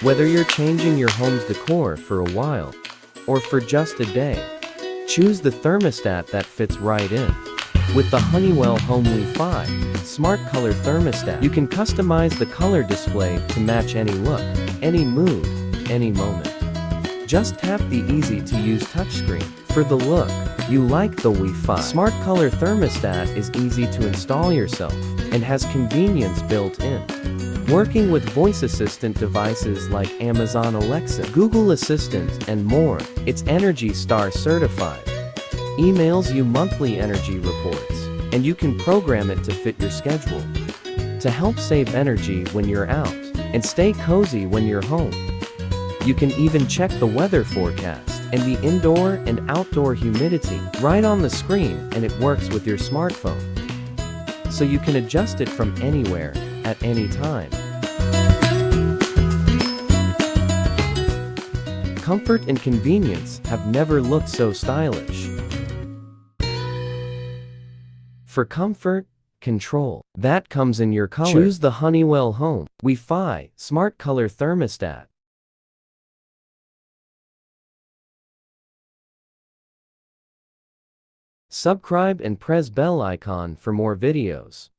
Whether you're changing your home's decor for a while, or for just a day, choose the thermostat that fits right in. With the Honeywell Home Wi-Fi Smart Color Thermostat, you can customize the color display to match any look, any mood, any moment. Just tap the easy-to-use touchscreen. For the look you like, the Wi-Fi Smart Color Thermostat is easy to install yourself and has convenience built in. Working with voice assistant devices like Amazon Alexa, Google Assistant, and more, it's Energy Star certified. Emails you monthly energy reports, and you can program it to fit your schedule. To help save energy when you're out, and stay cozy when you're home. You can even check the weather forecast and the indoor and outdoor humidity right on the screen, and it works with your smartphone. So you can adjust it from anywhere, at any time. Comfort and convenience have never looked so stylish. For comfort, control, that comes in your color. Choose the Honeywell Home Wi-Fi Smart Color Thermostat. Subscribe and press bell icon for more videos.